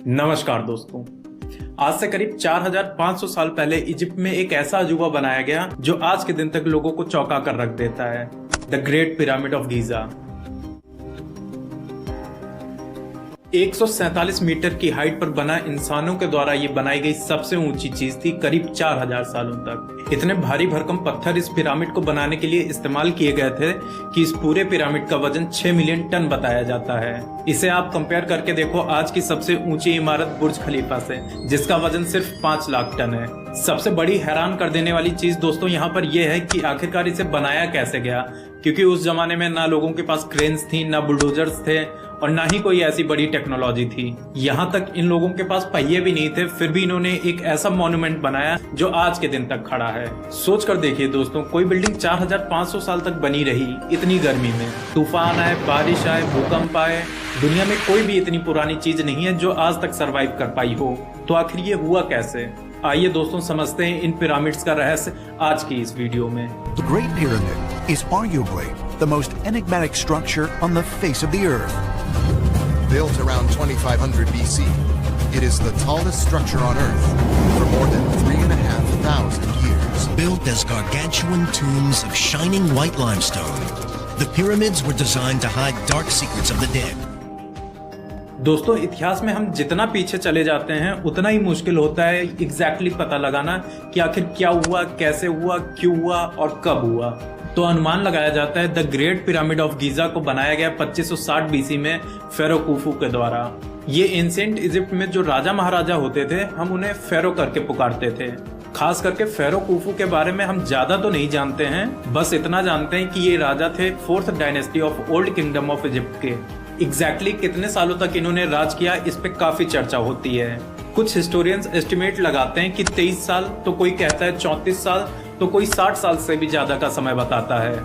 नमस्कार दोस्तों। आज से करीब 4500 साल पहले इजिप्ट में एक ऐसा अजूबा बनाया गया जो आज के दिन तक लोगों को चौंका कर रख देता है, the great pyramid of Giza. 147 metre की हाइट पर बना इंसानों के द्वारा ये बनाई गई सबसे ऊंची चीज थी करीब 4000 सालों तक। इतने भारी भरकम पत्थर इस पिरामिड को बनाने के लिए इस्तेमाल किए गए थे कि इस पूरे पिरामिड का वजन 6 मिलियन टन बताया जाता है। इसे आप कंपेयर करके देखो आज की सबसे ऊंची इमारत बुर्ज खलीफा से, जिसका वजन सिर्फ 5 लाख टन है। सबसे बड़ी हैरान कर देने वाली चीज दोस्तों यहाँ पर यह है कि आखिरकार इसे बनाया कैसे गया, क्योंकि उस जमाने में ना लोगों के पास क्रेन्स थी, ना बुलडोजर्स थे और ना ही कोई ऐसी बड़ी टेक्नोलॉजी थी। यहाँ तक इन लोगों के पास पहिए भी नहीं थे, फिर भी इन्होंने एक ऐसा मॉन्यूमेंट बनाया जो आज के दिन तक खड़ा है। सोच कर देखिए दोस्तों, कोई बिल्डिंग 4500 साल तक बनी रही इतनी गर्मी में, तूफान आए, बारिश आए, भूकंप आए, दुनिया में कोई भी इतनी पुरानी चीज नहीं है जो आज तक सरवाइव कर पाई हो। तो आखिर ये हुआ कैसे? आइए दोस्तों समझते हैं इन पिरामिड्स का रहस्य आज की इस वीडियो में। The Great Pyramid is arguably the most enigmatic structure on the face of the earth. Built around 2500 BC, it is the tallest structure on Earth for more than 3,500 years. Built as gargantuan tombs of shining white limestone, the pyramids were designed to hide dark secrets of the dead. दोस्तों इतिहास में हम जितना पीछे चले जाते हैं उतना ही मुश्किल होता है एग्जैक्टली पता लगाना कि आखिर क्या हुआ, कैसे हुआ, क्यों हुआ और कब हुआ। तो अनुमान लगाया जाता है the great pyramid of Giza को बनाया गया 2560 बीसी में फेरो कुफू के द्वारा। ये एंशिएंट इजिप्ट में जो राजा महाराजा होते थे हम उन्हें फेरो करके पुकारते थे। खास करके फेरो कुफू के बारे में हम ज्यादा तो नहीं जानते हैं, बस इतना जानते हैं कि ये राजा थे 4th dynasty of old kingdom of Egypt के। एग्जैक्टली कितने सालों तक इन्होंने राज किया इस पे काफी चर्चा होती है। कुछ हिस्टोरियंस एस्टिमेट लगाते हैं कि 23 साल, तो कोई कहता है 34 साल, तो कोई 60 साल से भी ज्यादा का समय बताता है।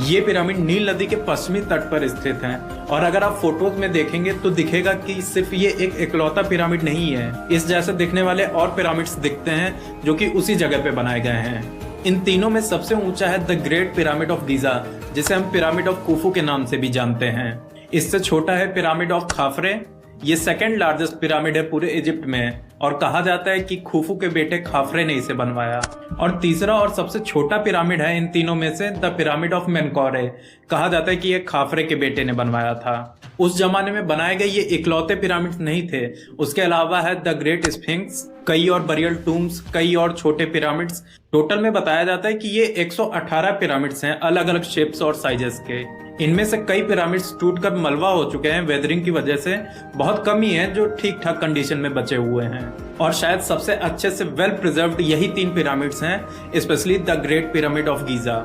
ये पिरामिड नील नदी के पश्चिमी तट पर स्थित हैं और अगर आप फोटोज में देखेंगे तो दिखेगा कि सिर्फ ये एक इकलौता पिरामिड नहीं है, इस जैसे दिखने वाले और पिरामिड्स दिखते हैं जो कि उसी जगह पे बनाए गए हैं। इन तीनों में सबसे ऊंचा है the great pyramid of Giza, जिसे हम पिरामिड ऑफ कुफू के नाम से भी जानते हैं। इससे छोटा है पिरामिड ऑफ खाफरे, ये सेकंड लार्जेस्ट पिरामिड है पूरे इजिप्ट में और कहा जाता है कि खुफू के बेटे खाफरे ने इसे बनवाया। और तीसरा और सबसे छोटा पिरामिड है इन तीनों में से द पिरामिड ऑफ मेनकौरे, कहा जाता है कि ये खाफरे के बेटे ने बनवाया था। उस जमाने में बनाए गए ये इकलौते पिरामिड्स नहीं थे, उसके अलावा है द ग्रेट स्फिंक्स, कई और बरियल टूम्स, कई और छोटे पिरामिड्स। टोटल में बताया जाता है कि ये 118 पिरामिड्स हैं अलग अलग शेप्स और साइजेस के। इनमें से कई पिरामिड्स टूटकर मलबा हो चुके हैं वेदरिंग की वजह से, बहुत कम ही हैं जो ठीक ठाक कंडीशन में बचे हुए हैं। और शायद सबसे अच्छे से वेल प्रिजर्व्ड यही 3 पिरामिड्स हैं, specially the great pyramid of Giza.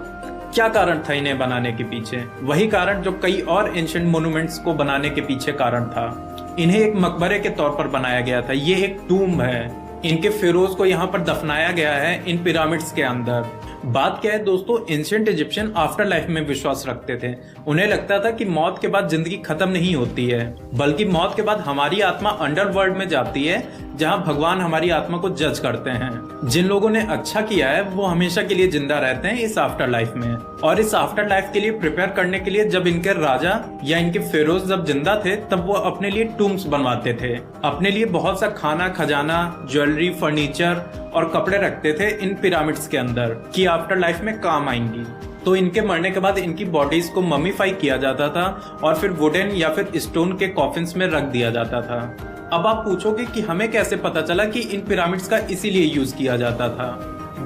क्या कारण था इन्हें बनाने के पीछे? वही कारण जो कई और एंशिएंट मोन्यूमेंट्स को बनाने के पीछे कारण था। इन्हें एक मकबरे के तौर पर बनाया गया था, ये एक टूम्ब है। इनके फेरोज को यहाँ पर दफनाया गया है इन पिरामिड्स के अंदर। बात क्या है दोस्तों, एंशिएंट इजिप्शियन आफ्टर लाइफ में विश्वास रखते थे। उन्हें लगता था कि मौत के बाद जिंदगी खत्म नहीं होती है, बल्कि मौत के बाद हमारी आत्मा अंडरवर्ल्ड में जाती है, जहां भगवान हमारी आत्मा को जज करते हैं। जिन लोगों ने अच्छा किया है वो हमेशा के लिए जिंदा रहते हैं इस आफ्टर लाइफ में। और इस आफ्टर लाइफ के लिए प्रिपेयर करने के लिए जब इनके राजा या इनके फेरोज जब जिंदा थे तब वो अपने लिए टूम्स बनवाते थे, अपने लिए बहुत सा खाना, खजाना, ज्वेलरी, फर्नीचर और कपड़े रखते थे इन पिरामिड्स के अंदर कि आफ्टर लाइफ में काम आएंगी। तो इनके मरने के बाद इनकी बॉडीज को ममीफाई किया जाता था और फिर वुडन या फिर स्टोन के कॉफिन्स में रख दिया जाता था। अब आप पूछोगे कि हमें कैसे पता चला कि इन पिरामिड्स का इसीलिए यूज किया जाता था?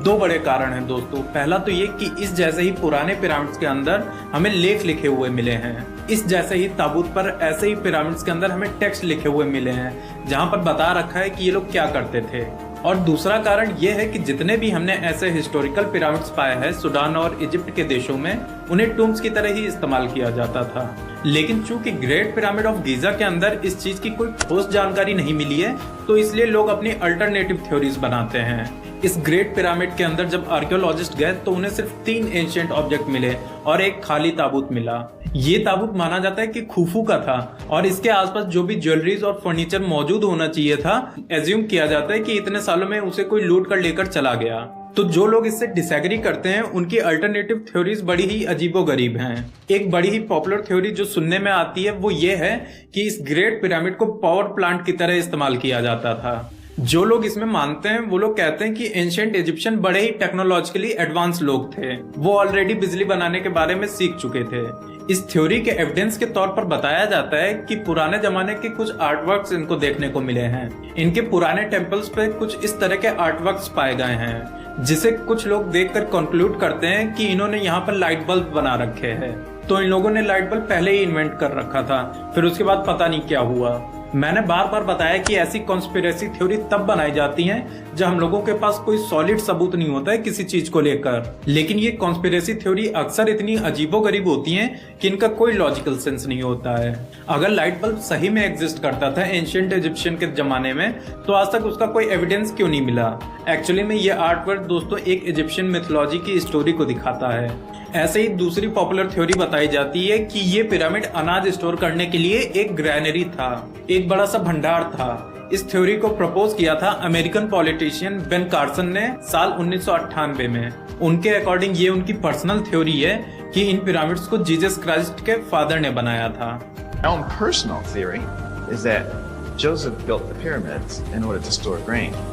2 बड़े कारण हैं दोस्तों। पहला तो ये कि इस जैसे ही पुराने पिरामिड्स के अंदर हमें लेख लिखे हुए मिले हैं। इस जैसे ही ताबूत पर ऐसे ही पिरामिड्स के अंदर हमें टेक्स्ट लिखे हुए मिले हैं जहां पर बता रखा है कि ये लोग क्या करते थे। और दूसरा कारण ये है कि जितने भी हमने ऐसे हिस्टोरिकल पिरामिड्स पाए हैं सूडान और इजिप्ट के देशों में, उन्हें टूम्स की तरह ही इस्तेमाल किया जाता था। लेकिन चूंकि ग्रेट पिरामिड ऑफ गीजा के अंदर इस चीज की कोई ठोस जानकारी नहीं मिली है, तो इसलिए लोग अपनी अल्टरनेटिव थ्योरीज बनाते हैं। इस ग्रेट पिरामिड के अंदर जब आर्कियोलॉजिस्ट गए तो उन्हें सिर्फ 3 एंशिएंट ऑब्जेक्ट मिले और एक खाली ताबूत मिला। ये ताबूत माना जाता है कि खुफू का था और इसके आसपास जो भी ज्वेलरीज और फर्नीचर मौजूद होना चाहिए था, एज्यूम किया जाता है कि इतने सालों में उसे कोई लूट कर लेकर चला गया। तो जो लोग इससे डिसएग्री करते हैं उनकी अल्टरनेटिव थ्योरीज बड़ी ही अजीबोगरीब हैं। एक बड़ी ही पॉपुलर थ्योरी जो सुनने में आती है वो ये है कि इस ग्रेट पिरामिड को पावर प्लांट की तरह इस्तेमाल किया जाता था। जो लोग इसमें मानते हैं वो लोग कहते हैं कि एंशिएंट इजिप्शियन बड़े ही टेक्नोलॉजिकली एडवांस लोग थे, वो ऑलरेडी बिजली बनाने के बारे में सीख चुके थे। इस थ्योरी के एविडेंस के तौर पर बताया जाता है कि पुराने जमाने के कुछ आर्टवर्क्स इनको देखने को मिले हैं। इनके पुराने टेम्पल्स पे कुछ इस तरह के आर्टवर्क्स पाए गए हैं जिसे कुछ लोग देखकर कंक्लूड करते हैं कि इन्होंने यहाँ पर लाइट बल्ब बना रखे हैं। तो इन लोगों ने लाइट बल्ब पहले ही इन्वेंट कर रखा था, फिर उसके बाद पता नहीं क्या हुआ। मैंने बार बार बताया कि ऐसी कॉन्स्पिरेसी थ्योरी तब बनाई जाती हैं जब हम लोगों के पास कोई सॉलिड सबूत नहीं होता है किसी चीज को लेकर। लेकिन ये कॉन्स्पिरेसी थ्योरी अक्सर इतनी अजीबोगरीब होती हैं कि इनका कोई लॉजिकल सेंस नहीं होता है। अगर लाइट बल्ब सही में एग्जिस्ट करता था एंशिएंट इजिप्शियन के जमाने में तो आज तक उसका कोई एविडेंस क्यों नहीं मिला। एक्चुअली में ये आर्टवर्क दोस्तों एक इजिप्शियन मिथोलॉजी की स्टोरी को दिखाता है। ऐसे ही दूसरी पॉपुलर थ्योरी बताई जाती है कि ये पिरामिड अनाज स्टोर करने के लिए एक ग्रैनरी था, एक बड़ा सा भंडार था। इस थ्योरी को प्रपोज किया था अमेरिकन पॉलिटिशियन बेन कार्सन ने साल 1998 में। उनके अकॉर्डिंग ये उनकी पर्सनल थ्योरी है कि इन पिरामिड्स को जीसस क्राइस्ट के फादर ने बनाया था। My own personal theory is that Joseph built the pyramids in order to store grain.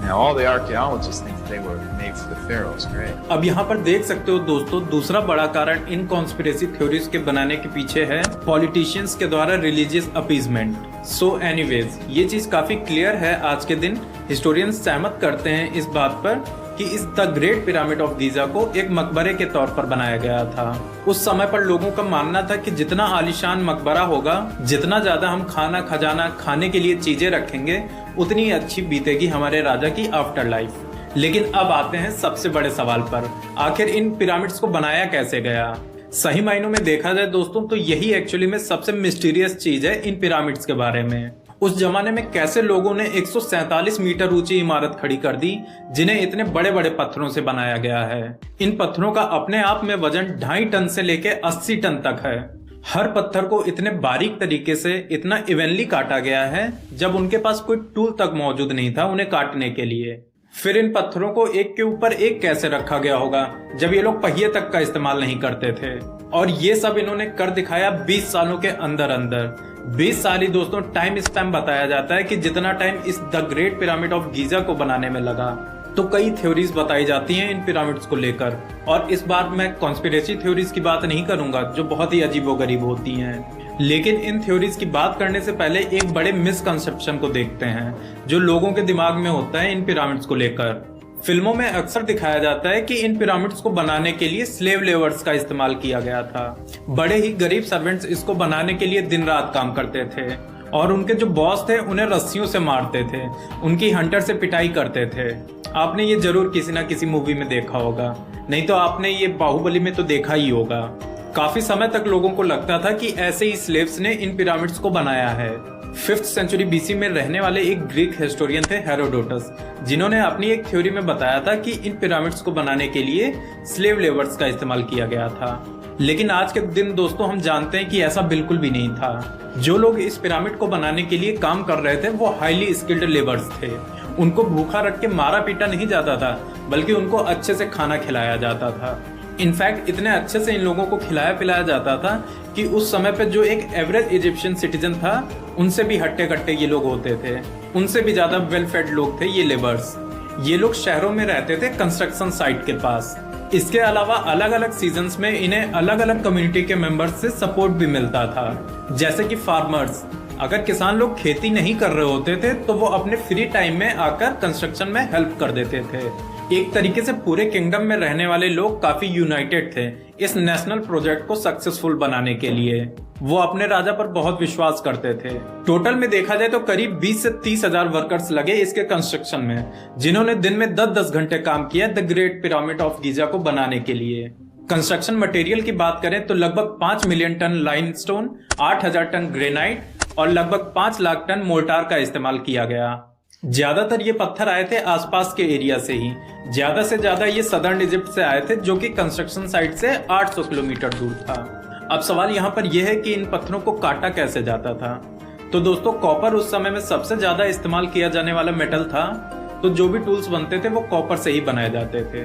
Now all the archaeologists think they were made for the pharaoh's grave. अब यहाँ पर देख सकते हो दोस्तों, दूसरा बड़ा कारण इन कॉन्स्पिरेसी थ्योरीज के बनाने के पीछे है पॉलिटिशियंस के द्वारा रिलीजियस अपीजमेंट। सो एनीवेज ये चीज काफी क्लियर है आज के दिन। हिस्टोरियंस सहमत करते हैं इस बात पर कि इस the great pyramid of Giza को एक मकबरे के तौर पर बनाया गया था। उस समय पर लोगों का मानना था कि जितना आलीशान मकबरा होगा, जितना ज्यादा हम खाना खजाना खाने के लिए चीजें रखेंगे, उतनी अच्छी बीतेगी हमारे राजा की आफ्टर लाइफ। लेकिन अब आते हैं सबसे बड़े सवाल पर, आखिर इन पिरामिड्स को बनाया कैसे गया। सही मायनों में देखा जाए दोस्तों तो यही एक्चुअली में सबसे मिस्टीरियस चीज है इन पिरामिड्स के बारे में। उस जमाने में कैसे लोगों ने 147 मीटर ऊंची इमारत खड़ी कर दी जिन्हें इतने बड़े बड़े पत्थरों से बनाया गया है। इन पत्थरों का अपने आप में वजन 2.5 टन से लेके 80 टन तक है। हर पत्थर को इतने बारीक तरीके से इतना इवनली काटा गया है जब उनके पास कोई टूल तक मौजूद नहीं था उन्हें काटने के लिए। फिर इन पत्थरों को एक के ऊपर एक कैसे रखा गया होगा जब ये लोग पहिए तक का इस्तेमाल नहीं करते थे। और ये सब इन्होंने कर दिखाया 20 सालों के अंदर अंदर। 20 साल ही दोस्तों टाइम स्पैम बताया जाता है कि जितना टाइम इस the great pyramid of Giza को बनाने में लगा। तो कई थ्योरीज बताई जाती हैं इन पिरामिड्स को लेकर, और इस बार मैं कॉन्स्पिरेसी थ्योरीज की बात नहीं करूंगा जो बहुत ही अजीबोगरीब होती हैं। लेकिन इन थ्योरीज की बात करने से पहले एक बड़े मिसकंसेप्शन को देखते हैं जो लोगों के दिमाग में होता है इन पिरामिड्स को लेकर। फिल्मों में अक्सर दिखाया जाता है कि इन पिरामिड्स को बनाने के लिए स्लेव लेबर्स का इस्तेमाल किया गया था। बड़े ही गरीब सर्वेंट्स इसको बनाने के लिए दिन रात काम करते थे और उनके जो बॉस थे उन्हें रस्सियों से मारते थे, उनकी हंटर से पिटाई करते थे। आपने ये जरूर किसी ना किसी मूवी में देखा होगा, नहीं तो आपने ये बाहुबली में तो देखा ही होगा। काफी समय तक लोगों को लगता था कि ऐसे ही स्लेव्स ने इन पिरामिड्स को बनाया है। 5th सेंचुरी बीसी में रहने वाले एक ग्रीक हिस्टोरियन थे हेरोडोटस, जिन्होंने अपनी एक थ्योरी में बताया था कि इन पिरामिड्स को बनाने के लिए स्लेव लेबर्स का इस्तेमाल किया गया था। लेकिन आज के दिन दोस्तों हम जानते हैं कि ऐसा बिल्कुल भी नहीं था। जो लोग इस पिरामिड को बनाने के लिए काम कर रहे थे वो हाईली स्किल्ड लेबर्स थे। उनको भूखा रख के मारा पीटा नहीं जाता था, बल्कि उनको अच्छे से खाना खिलाया जाता था। इनफैक्ट इतने अच्छे से इन लोगों को खिलाया पिलाया जाता था कि उस समय पे जो एक एवरेज इजिप्शियन सिटीजन था उनसे भी हट्टे कट्टे ये लोग होते थे, उनसे भी ज्यादा वेल फेड लोग थे ये लेबर्स। ये लोग शहरों में रहते थे कंस्ट्रक्शन साइट के पास। इसके अलावा अलग अलग सीजन्स में इन्हें अलग अलग कम्युनिटी के मेंबर्स से सपोर्ट भी मिलता था, जैसे कि फार्मर्स। अगर किसान लोग खेती नहीं कर रहे होते थे तो वो अपने फ्री टाइम में आकर कंस्ट्रक्शन में हेल्प कर देते थे। एक तरीके से पूरे किंगडम में रहने वाले लोग काफी यूनाइटेड थे इस नेशनल प्रोजेक्ट को सक्सेसफुल बनाने के लिए। वो अपने राजा पर बहुत विश्वास करते थे। टोटल में देखा जाए तो करीब 20 से 30 हजार वर्कर्स लगे इसके कंस्ट्रक्शन में, जिन्होंने दिन में 10-10 घंटे काम किया the great pyramid of Giza को बनाने के लिए। कंस्ट्रक्शन मटेरियल की बात करें तो लगभग 5 million ton limestone, 8,000 ton granite और लगभग 5 लाख टन मोर्टार का इस्तेमाल किया गया। ज्यादातर ये पत्थर आए थे आसपास के एरिया से ही। ज्यादा से ज्यादा ये सदर्न इजिप्ट से आए थे, जो कि कंस्ट्रक्शन साइट से 800 किलोमीटर दूर था। अब सवाल यहाँ पर यह है कि इन पत्थरों को काटा कैसे जाता था। तो दोस्तों कॉपर उस समय में सबसे ज्यादा इस्तेमाल किया जाने वाला मेटल था, तो जो भी टूल्स बनते थे वो कॉपर से ही बनाए जाते थे।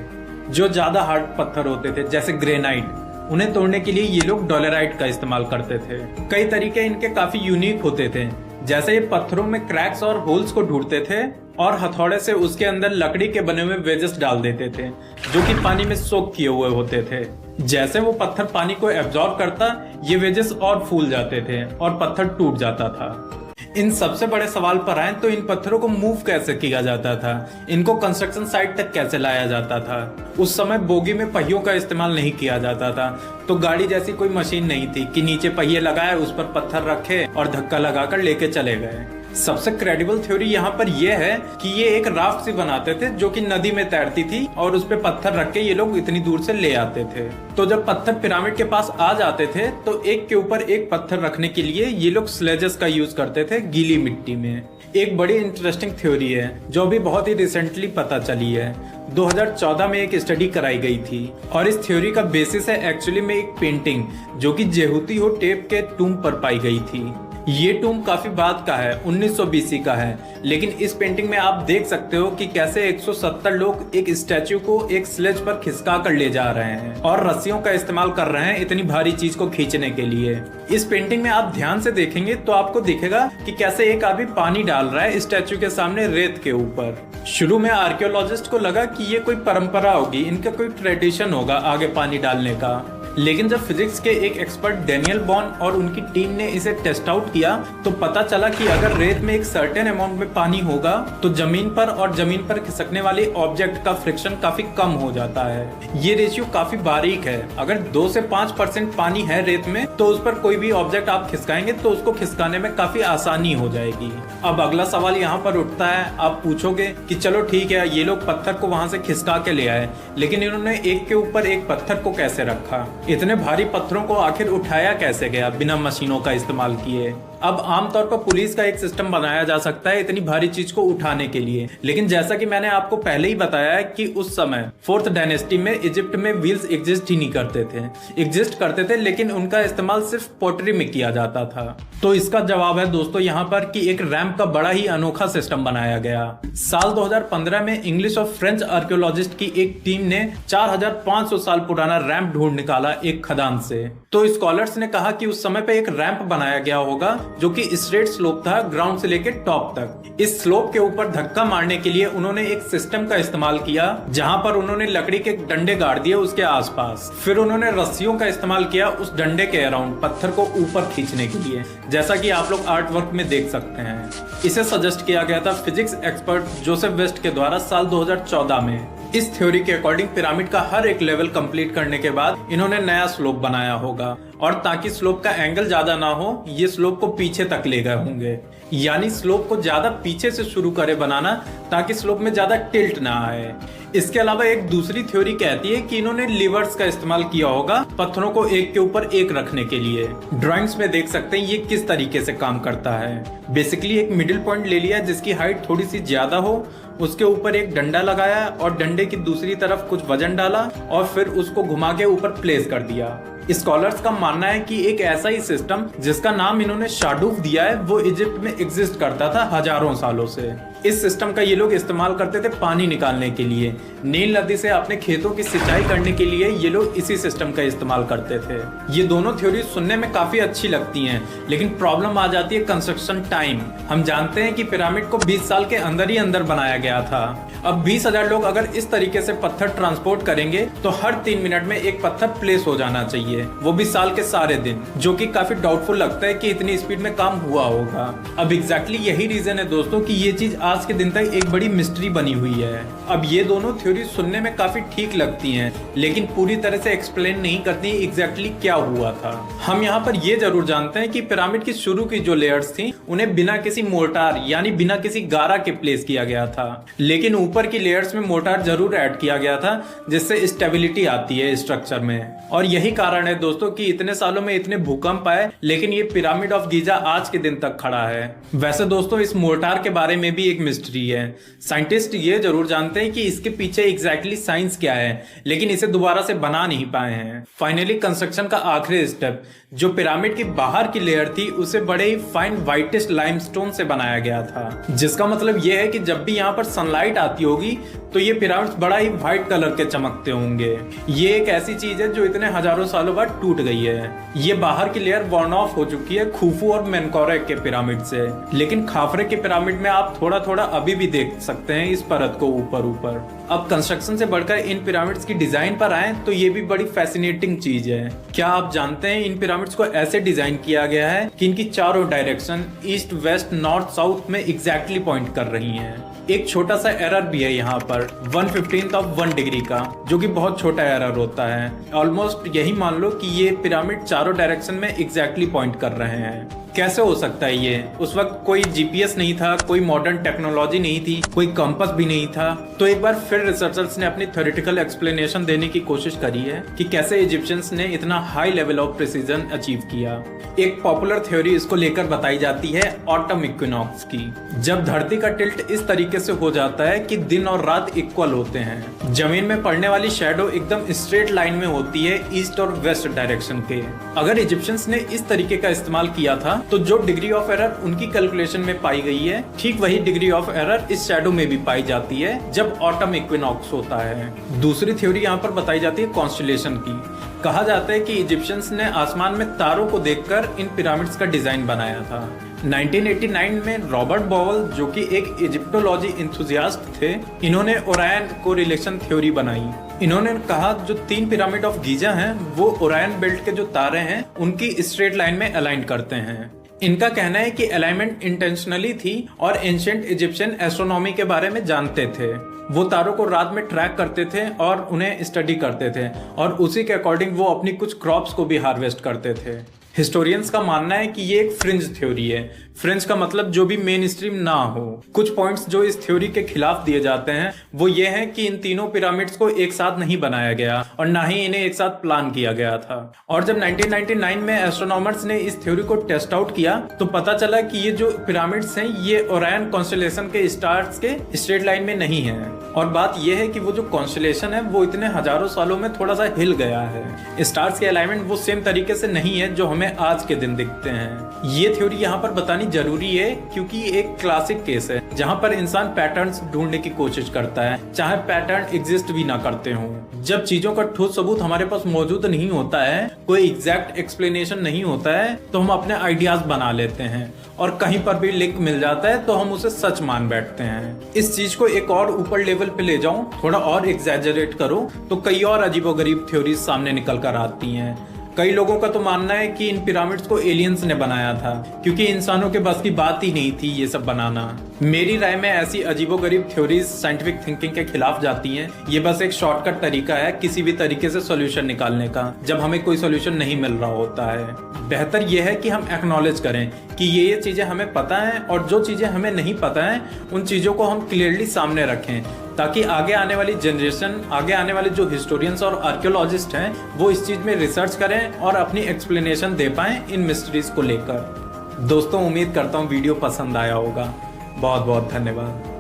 जो ज्यादा हार्ड पत्थर होते थे जैसे ग्रेनाइट, उन्हें तोड़ने के लिए ये लोग डोलेराइट का इस्तेमाल करते थे। कई तरीके इनके काफी यूनिक होते थे, जैसे ये पत्थरों में क्रैक्स और होल्स को ढूंढते थे और हथौड़े से उसके अंदर लकड़ी के बने हुए वेजेस डाल देते थे जो कि पानी में सोक किए हुए होते थे। जैसे वो पत्थर पानी को एब्जॉर्ब करता, ये वेजेस और फूल जाते थे और पत्थर टूट जाता था। इन सबसे बड़े सवाल पर आए तो इन पत्थरों को मूव कैसे किया जाता था, इनको कंस्ट्रक्शन साइट तक कैसे लाया जाता था। उस समय बोगी में पहियों का इस्तेमाल नहीं किया जाता था, तो गाड़ी जैसी कोई मशीन नहीं थी कि नीचे पहिए लगाए, उस पर पत्थर रखे और धक्का लगाकर लेके चले गए। सबसे क्रेडिबल थ्योरी यहाँ पर यह है कि ये एक राफ्ट सी बनाते थे जो कि नदी में तैरती थी और उस पे पत्थर रख के ये लोग इतनी दूर से ले आते थे। तो जब पत्थर पिरामिड के पास आ जाते थे तो एक के ऊपर एक पत्थर रखने के लिए ये लोग स्लेजेस का यूज करते थे गीली मिट्टी में। एक बड़ी इंटरेस्टिंग थ्योरी है जो अभी बहुत ही रिसेंटली पता चली है। 2014 में एक स्टडी कराई गई थी और इस थ्योरी का बेसिस है एक्चुअली में एक पेंटिंग जो कि जेहूती हो टेप के टूम पर पाई गई थी। ये टूम काफी बाद का है, 1900 BC का है, लेकिन इस पेंटिंग में आप देख सकते हो कि कैसे 170 लोग एक स्टैच्यू को एक स्लेज पर खिसका कर ले जा रहे हैं और रस्सियों का इस्तेमाल कर रहे हैं इतनी भारी चीज को खींचने के लिए। इस पेंटिंग में आप ध्यान से देखेंगे तो आपको दिखेगा कि कैसे एक आदमी पानी डाल रहा है स्टैच्यू के सामने रेत के ऊपर। शुरू में आर्कियोलॉजिस्ट को लगा कि ये कोई परंपरा होगी, इनका कोई ट्रेडिशन होगा आगे पानी डालने का, लेकिन जब फिजिक्स के एक एक्सपर्ट डेनियल बॉर्न और उनकी टीम ने इसे टेस्ट आउट किया तो पता चला कि अगर रेत में एक सर्टेन अमाउंट में पानी होगा तो जमीन पर खिसकने वाले ऑब्जेक्ट का फ्रिक्शन काफी कम हो जाता है। ये रेशियो काफी बारीक है। अगर 2 से 5% पानी है रेत में तो उस पर कोई भी ऑब्जेक्ट आप खिसकाएंगे तो उसको खिसकाने में काफी आसानी हो जाएगी। अब अगला सवाल यहाँ पर उठता है, आप पूछोगे कि चलो ठीक है, ये लोग पत्थर को वहां से खिसका के ले आए, लेकिन इन्होंने एक के ऊपर एक पत्थर को कैसे रखा? इतने भारी पत्थरों को आखिर उठाया कैसे गया बिना मशीनों का इस्तेमाल किए? अब आमतौर पर पुलिस का एक सिस्टम बनाया जा सकता है इतनी भारी चीज को उठाने के लिए, लेकिन जैसा कि मैंने आपको पहले ही बताया है कि उस समय 4th डायनेस्टी में इजिप्ट में व्हील्स एग्जिस्ट ही नहीं करते थे। एग्जिस्ट करते थे लेकिन उनका इस्तेमाल सिर्फ पोटरी में किया जाता था। तो इसका जवाब है दोस्तों यहाँ पर कि एक रैंप का बड़ा ही अनोखा सिस्टम बनाया गया। साल 2015 में इंग्लिश और फ्रेंच आर्कियोलॉजिस्ट की एक टीम ने 4500 साल पुराना रैंप ढूंढ निकाला एक खदान से। तो स्कॉलर्स ने कहा कि उस समय पे एक रैंप बनाया गया होगा जो कि स्ट्रेट स्लोप था ग्राउंड से लेकर टॉप तक। इस स्लोप के ऊपर धक्का मारने के लिए उन्होंने एक सिस्टम का इस्तेमाल किया जहां पर उन्होंने लकड़ी के डंडे गाड़ दिए उसके आसपास। फिर उन्होंने रस्सियों का इस्तेमाल किया उस डंडे के अराउंड पत्थर को ऊपर खींचने के लिए, जैसा कि आप लोग आर्ट वर्क में देख सकते हैं। इसे सजेस्ट किया गया था फिजिक्स एक्सपर्ट जोसेफ वेस्ट के द्वारा साल 2014 में। इस थ्योरी के अकॉर्डिंग पिरामिड का हर एक लेवल कंप्लीट करने के बाद इन्होंने नया स्लोप बनाया होगा और ताकि स्लोप का एंगल ज्यादा ना हो, ये स्लोप को पीछे तक ले गए होंगे, यानी स्लोप को ज्यादा पीछे से शुरू करे बनाना ताकि स्लोप में ज्यादा टिल्ट ना आए। इसके अलावा एक दूसरी थ्योरी कहती है कि इन्होंने लीवर्स का इस्तेमाल किया होगा पत्थरों को एक के ऊपर एक रखने के लिए। ड्राइंग्स में देख सकते हैं ये किस तरीके से काम करता है। बेसिकली एक मिडिल पॉइंट ले लिया जिसकी हाइट थोड़ी सी ज्यादा हो, उसके ऊपर एक डंडा लगाया और डंडे की दूसरी तरफ कुछ वजन डाला और फिर उसको घुमा के ऊपर प्लेस कर दिया। स्कॉलर्स का मानना है कि एक ऐसा ही सिस्टम जिसका नाम इन्होंने शाडूफ दिया है वो इजिप्ट में एग्जिस्ट करता था हजारों सालों से। इस सिस्टम का ये लोग इस्तेमाल करते थे पानी निकालने के लिए। नील नदी से अपने खेतों की सिंचाई करने के लिए ये लोग इसी सिस्टम का इस्तेमाल करते थे। ये दोनों थ्योरी सुनने में काफी अच्छी लगती हैं, लेकिन प्रॉब्लम आ जाती है कंस्ट्रक्शन टाइम। हम जानते हैं कि पिरामिड को 20 साल के अंदर ही अंदर बनाया गया था। अब 20,000 लोग अगर इस तरीके से पत्थर ट्रांसपोर्ट करेंगे तो हर 3 मिनट में एक पत्थर प्लेस हो जाना चाहिए, वो भी साल के सारे दिन, जो कि काफी डाउटफुल लगता है कि इतनी स्पीड में काम हुआ होगा। अब एग्जैक्टली यही रीजन है दोस्तों कि ये चीज आज के दिन तक एक बड़ी मिस्ट्री बनी हुई है। अब ये दोनों थ्योरी सुनने में काफी ठीक लगती हैं, लेकिन पूरी तरह से एक्सप्लेन नहीं करती एग्जैक्टली क्या हुआ था। हम यहाँ पर ये जरूर जानते हैं कि पिरामिड की शुरू की जो लेयर्स थी उन्हें बिना किसी मोर्टार यानी बिना किसी गारा के प्लेस किया गया था, लेकिन ऊपर की लेयर्स में मोर्टार जरूर ऐड किया गया था जिससे स्टेबिलिटी आती है स्ट्रक्चर में। और यही कारण है दोस्तों कि इतने सालों में इतने भूकंप आए, लेकिन ये पिरामिड ऑफ गीजा आज के दिन तक खड़ा है। वैसे दोस्तों इस मोर्टार के बारे में भी एक मिस्ट्री है। साइंटिस्ट ये जरूर जानते हैं कि इसके पीछे एग्जैक्टली साइंस क्या है, लेकिन इसे दोबारा से बना नहीं पाए हैं। फाइनली कंस्ट्रक्शन का आखिरी स्टेप, जो पिरामिड की बाहर की लेयर थी, उसे बड़े ही फाइन व्हाइटिश लाइमस्टोन से बनाया गया था, जिसका मतलब यह है कि जब भी यहाँ पर सनलाइट आती होगी तो ये पिरामिड्स बड़ा ही व्हाइट कलर के चमकते होंगे। ये एक ऐसी चीज है जो इतने हजारों सालों बाद टूट गई है। ये बाहर की लेयर वॉर्न ऑफ हो चुकी है खुफू और मेनकारे के पिरामिड से, लेकिन खाफरे के पिरामिड में आप थोड़ा थोड़ा अभी भी देख सकते हैं इस परत को ऊपर ऊपर। अब कंस्ट्रक्शन से बढ़कर इन पिरामिड्स की डिजाइन पर आए तो ये भी बड़ी फैसिनेटिंग चीज है। क्या आप जानते हैं इन पिरामिड्स को ऐसे डिजाइन किया गया है कि इनकी चारों direction east west north south में एग्जैक्टली पॉइंट कर रही हैं। एक छोटा सा एरर भी है यहाँ पर 1/15 ऑफ 1 डिग्री का, जो कि बहुत छोटा एरर होता है। ऑलमोस्ट यही मान लो कि ये पिरामिड चारों डायरेक्शन में एग्जैक्टली पॉइंट कर रहे हैं। कैसे हो सकता है ये? उस वक्त कोई जीपीएस नहीं था, कोई मॉडर्न टेक्नोलॉजी नहीं थी, कोई कंपास भी नहीं था। तो एक बार फिर रिसर्चर्स ने अपनी थ्योरेटिकल एक्सप्लेनेशन देने की कोशिश करी है कि कैसे इजिप्शियंस ने इतना high level of precision achieve किया। एक पॉपुलर थ्योरी इसको लेकर बताई जाती है ऑटम इक्विनॉक्स की, जब धरती का टिल्ट इस तरीके से हो जाता है कि दिन और रात इक्वल होते हैं। जमीन में पड़ने वाली शैडो एकदम स्ट्रेट लाइन में होती है ईस्ट और वेस्ट डायरेक्शन के। अगर इजिप्शियंस ने इस तरीके का इस्तेमाल किया था तो जो डिग्री ऑफ एरर उनकी कैलकुलेशन में पाई गई है, ठीक वही डिग्री ऑफ एरर इस शैडो में भी पाई जाती है जब ऑटम इक्विनॉक्स होता है। दूसरी थ्योरी यहाँ पर बताई जाती है कॉन्स्टेलेशन की। कहा जाता है कि इजिप्शियंस ने आसमान में तारों को देखकर इन पिरामिड्स का डिजाइन बनाया था। 1989 में रॉबर्ट बॉवल, जो कि एक इजिप्टोलॉजी इंथुजियास्ट थे, इन्होंने ओरायन कोरिलेशन थ्योरी बनाई। इन्होंने कहा जो 3 पिरामिड ऑफ गीजा हैं वो ओरायन बेल्ट के जो तारे हैं उनकी स्ट्रेट लाइन में अलाइन करते हैं। इनका कहना है कि अलाइनमेंट इंटेंशनली थी और एंशिएंट इजिप्शियन एस्ट्रोनॉमी के बारे में जानते थे। वो तारों को रात में ट्रैक करते थे और उन्हें स्टडी करते थे, और उसी के अकॉर्डिंग वो अपनी कुछ क्रॉप्स को भी हार्वेस्ट करते थे। हिस्टोरियंस का मानना है कि ये एक फ्रिंज थ्योरी है। फ्रिंज का मतलब जो भी मेन स्ट्रीम ना हो। कुछ पॉइंट्स जो इस थ्योरी के खिलाफ दिए जाते हैं वो ये है कि इन तीनों पिरामिड्स को एक साथ नहीं बनाया गया और ना ही इन्हें एक साथ प्लान किया गया था। और जब 1999 में एस्ट्रोनॉमर्स ने इस थ्योरी को टेस्ट आउट किया तो पता चला कि ये जो पिरामिड्स हैं ये ओरायन कॉन्स्टेलेशन के स्टार्स के स्ट्रेट लाइन में नहीं है। और बात यह है कि वो जो कॉन्स्टेलेशन है वो इतने हजारों सालों में थोड़ा सा हिल गया है। स्टार्स के अलाइनमेंट वो सेम तरीके से नहीं है जो हमें आज के दिन दिखते हैं। ये थ्योरी यहाँ पर बतानी जरूरी है क्योंकि एक क्लासिक केस है जहाँ पर इंसान पैटर्न्स ढूंढने की कोशिश करता है, चाहे पैटर्न एग्जिस्ट भी ना करते हों। जब चीजों का ठोस सबूत हमारे पास मौजूद नहीं होता है, कोई एग्जैक्ट एक्सप्लेनेशन नहीं होता है, तो हम अपने आइडियाज बना लेते हैं और कहीं पर भी लिंक मिल जाता है तो हम उसे सच मान बैठते हैं। इस चीज को एक और ऊपर लेवल पे ले जाऊं, थोड़ा और एग्जैजरेट करो तो कई और अजीबोगरीब थ्योरीज सामने निकल कर आती हैं। कई लोगों का तो मानना है कि इन पिरामिड्स को एलियंस ने बनाया था क्योंकि इंसानों के बस की बात ही नहीं थी ये सब बनाना। मेरी राय में ऐसी अजीबोगरीब थ्योरीज साइंटिफिक थिंकिंग के खिलाफ जाती हैं। ये बस एक शॉर्टकट तरीका है किसी भी तरीके से सॉल्यूशन निकालने का जब हमें कोई सॉल्यूशन नहीं मिल रहा होता है। बेहतर यह है कि हम एक्नॉलेज करें कि ये चीजें हमें पता है और जो चीजें हमें नहीं पता है उन चीजों को हम क्लियरली सामने रखें ताकि आगे आने वाली जनरेशन, आगे आने वाले जो हिस्टोरियंस और आर्कियोलॉजिस्ट हैं वो इस चीज में रिसर्च करें और अपनी एक्सप्लेनेशन दे पाएं इन मिस्ट्रीज को लेकर। दोस्तों उम्मीद करता हूँ वीडियो पसंद आया होगा। बहुत बहुत धन्यवाद।